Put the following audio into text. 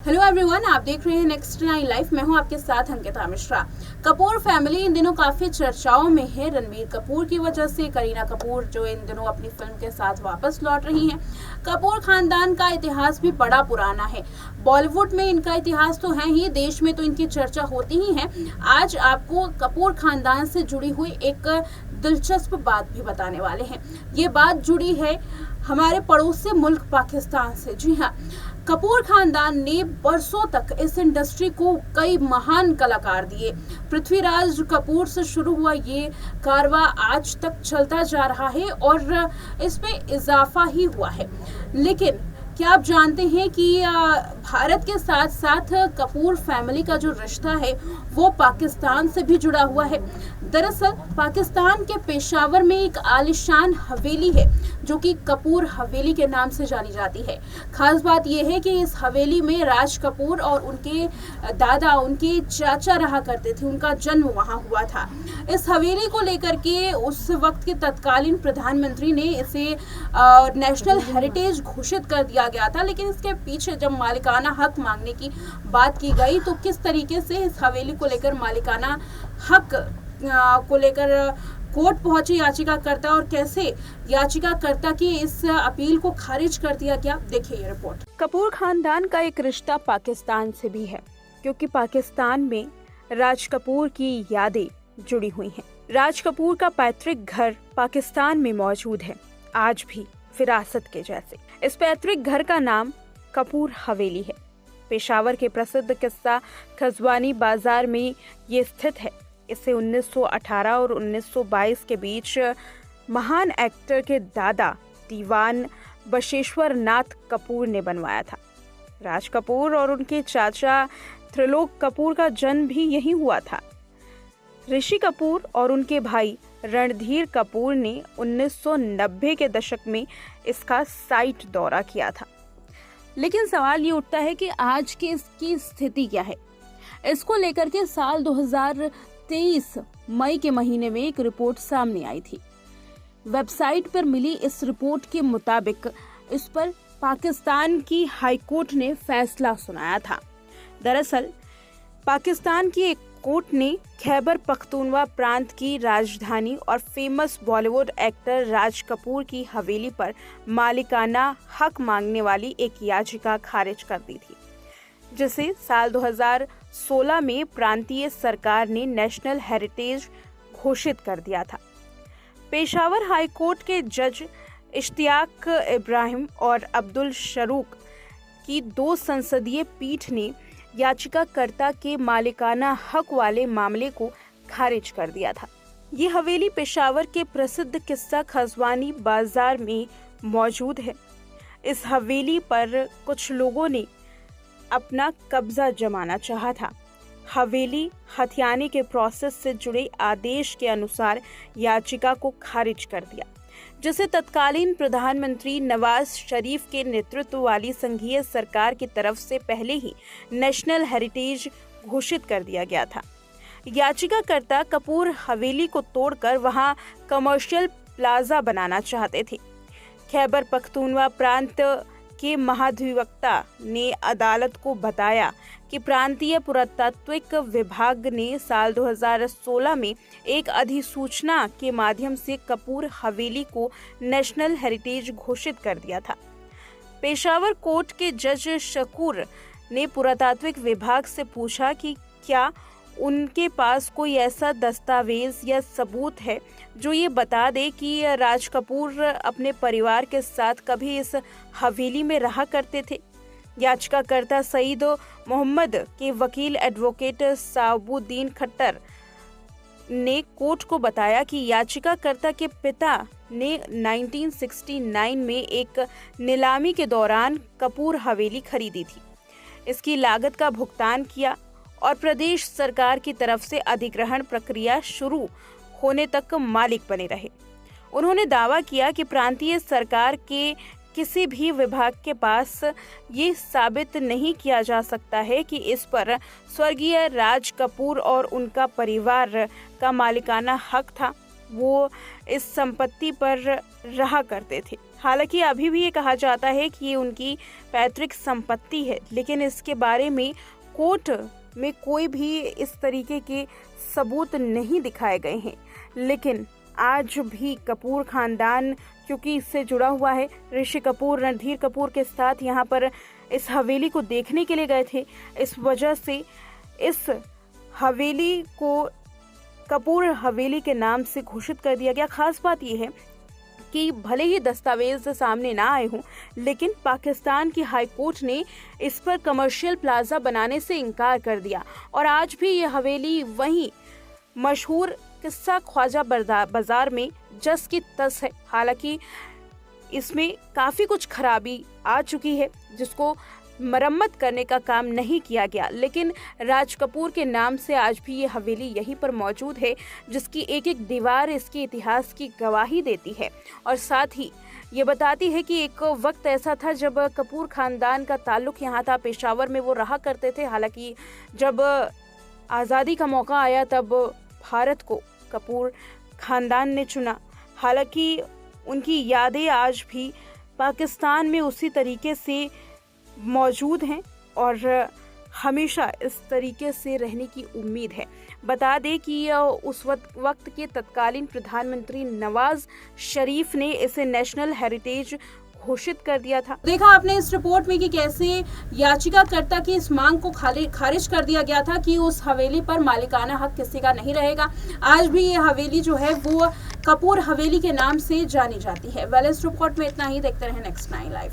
Hello everyone, आप देख रहे हैं नेक्स्ट 9 लाइफ। मैं हूं आपके साथ अंकिता मिश्रा। कपूर फैमिली इन दिनों काफी चर्चाओं में है। रणबीर कपूर की वजह से करीना कपूर जो इन दिनों अपनी फिल्म के साथ वापस लौट रही हैं। कपूर खानदान का इतिहास भी बड़ा पुराना है। बॉलीवुड में इनका इतिहास तो है ही, देश में तो इनकी चर्चा होती ही है। आज आपको कपूर खानदान से जुड़ी हुई एक दिलचस्प बात भी बताने वाले हैं। ये बात जुड़ी है हमारे पड़ोसी मुल्क पाकिस्तान से। जी हाँ, कपूर खानदान ने बरसों तक इस इंडस्ट्री को कई महान कलाकार दिए। पृथ्वीराज कपूर से शुरू हुआ ये कारवां आज तक चलता जा रहा है और इसमें इजाफा ही हुआ है। लेकिन क्या आप जानते हैं कि भारत के साथ साथ कपूर फैमिली का जो रिश्ता है वो पाकिस्तान से भी जुड़ा हुआ है। दरअसल पाकिस्तान के पेशावर में एक आलीशान हवेली है जो कि कपूर हवेली के नाम से जानी जाती है। खास बात यह है कि इस हवेली में राज कपूर और उनके दादा, उनके चाचा रहा करते थे। उनका जन्म वहां हुआ था। इस हवेली को लेकर के उस वक्त के तत्कालीन प्रधानमंत्री ने इसे नेशनल हेरिटेज घोषित कर दिया गया था। लेकिन इसके पीछे जब मालिकाना हक मांगने की बात की गई तो किस तरीके से इस हवेली को लेकर मालिकाना हक को लेकर कोर्ट पहुंचे याचिकाकर्ता और कैसे याचिकाकर्ता की इस अपील को खारिज कर दिया गया, देखिए ये रिपोर्ट। कपूर खानदान का एक रिश्ता पाकिस्तान से भी है क्योंकि पाकिस्तान में राज कपूर की यादें जुड़ी हुई हैं। राज कपूर का पैतृक घर पाकिस्तान में मौजूद है, आज भी विरासत के जैसे। इस पैतृक घर का नाम कपूर हवेली है। पेशावर के प्रसिद्ध किस्सा खजवानी बाजार में ये स्थित है। इसे 1918 और 1922 के बीच महान एक्टर के दादा दीवान बशेश्वर नाथ कपूर ने बनवाया था। राज कपूर और उनके चाचा त्रिलोक कपूर का जन्म भी यहीं हुआ था। ऋषि कपूर और उनके भाई रणधीर कपूर ने 1990 के दशक में इसका साइट दौरा किया था। लेकिन सवाल ये उठता है कि आज की इसकी स्थिति क्या है। इसको लेकर के साल 2023 मई के महीने में एक रिपोर्ट सामने आई थी। वेबसाइट पर मिली इस रिपोर्ट के मुताबिक इस पर पाकिस्तान की हाईकोर्ट ने फैसला सुनाया था। दरअसल पाकिस्तान की एक कोर्ट ने खैबर पख्तूनवा प्रांत की राजधानी और फेमस बॉलीवुड एक्टर राज कपूर की हवेली पर मालिकाना हक मांगने वाली एक याचिका खारिज कर दी थी, जिसे साल 2016 में प्रांतीय सरकार ने नेशनल हेरिटेज घोषित कर दिया था। पेशावर हाई कोर्ट के जज इश्तियाक इब्राहिम और अब्दुल शरूक की 2 संसदीय पीठ ने याचिकाकर्ता के मालिकाना हक वाले मामले को खारिज कर दिया था। ये हवेली पेशावर के प्रसिद्ध किस्सा खजवानी बाजार में मौजूद है। इस हवेली पर कुछ लोगों ने अपना कब्जा जमाना चाहा था। हवेली हथियाने के प्रोसेस से जुड़े आदेश के अनुसार याचिका को खारिज कर दिया, जिसे तत्कालीन प्रधानमंत्री नवाज शरीफ के नेतृत्व वाली संघीय सरकार की तरफ से पहले ही नेशनल हेरिटेज घोषित कर दिया गया था। याचिकाकर्ता कपूर हवेली को तोड़कर वहां कमर्शियल प्लाजा बनाना चाहते थे। खैबर पख्तूनवा प्रांत के महाधिवक्ता ने अदालत को बताया कि प्रांतीय पुरातात्विक विभाग ने साल 2016 में एक अधिसूचना के माध्यम से कपूर हवेली को नेशनल हेरिटेज घोषित कर दिया था। पेशावर कोर्ट के जज शकूर ने पुरातात्विक विभाग से पूछा कि क्या उनके पास कोई ऐसा दस्तावेज या सबूत है जो ये बता दे कि राज कपूर अपने परिवार के साथ कभी इस हवेली में रहा करते थे। याचिकाकर्ता सईद मोहम्मद के वकील एडवोकेट साबुद्दीन खट्टर ने कोर्ट को बताया कि याचिकाकर्ता के पिता ने 1969 में एक नीलामी के दौरान कपूर हवेली खरीदी थी। इसकी लागत का भुगतान किया और प्रदेश सरकार की तरफ से अधिग्रहण प्रक्रिया शुरू होने तक मालिक बने रहे। उन्होंने दावा किया कि प्रांतीय सरकार के किसी भी विभाग के पास ये साबित नहीं किया जा सकता है कि इस पर स्वर्गीय राज कपूर और उनका परिवार का मालिकाना हक था। वो इस संपत्ति पर रहा करते थे। हालांकि अभी भी ये कहा जाता है कि ये उनकी पैतृक संपत्ति है, लेकिन इसके बारे में कोर्ट में कोई भी इस तरीके के सबूत नहीं दिखाए गए हैं। लेकिन आज भी कपूर खानदान क्योंकि इससे जुड़ा हुआ है, ऋषि कपूर रणधीर कपूर के साथ यहाँ पर इस हवेली को देखने के लिए गए थे। इस वजह से इस हवेली को कपूर हवेली के नाम से घोषित कर दिया गया। खास बात यह है कि भले ही दस्तावेज सामने ना आए हों, लेकिन पाकिस्तान की हाई कोर्ट ने इस पर कमर्शियल प्लाजा बनाने से इनकार कर दिया और आज भी ये हवेली वहीं मशहूर किस्सा ख्वाजा बाजार में जस की तस है। हालांकि इसमें काफ़ी कुछ खराबी आ चुकी है जिसको मरम्मत करने का काम नहीं किया गया, लेकिन राज कपूर के नाम से आज भी ये हवेली यहीं पर मौजूद है, जिसकी एक एक दीवार इसके इतिहास की गवाही देती है और साथ ही ये बताती है कि एक वक्त ऐसा था जब कपूर खानदान का ताल्लुक यहाँ था, पेशावर में वो रहा करते थे। हालांकि जब आज़ादी का मौका आया तब भारत को कपूर खानदान ने चुना। हालांकि उनकी यादें आज भी पाकिस्तान में उसी तरीके से मौजूद हैं और हमेशा इस तरीके से रहने की उम्मीद है। बता दें कि उस वक्त के तत्कालीन प्रधानमंत्री नवाज शरीफ ने इसे नेशनल हेरिटेज घोषित कर दिया था। देखा आपने इस रिपोर्ट में कि कैसे याचिकाकर्ता की इस मांग को खारिज कर दिया गया था कि उस हवेली पर मालिकाना हक किसी का नहीं रहेगा। आज भी ये हवेली जो है वो कपूर हवेली के नाम से जानी जाती है। वेल, इस रिपोर्ट में इतना ही। देखते रहें नेक्स्ट 9 लाइव।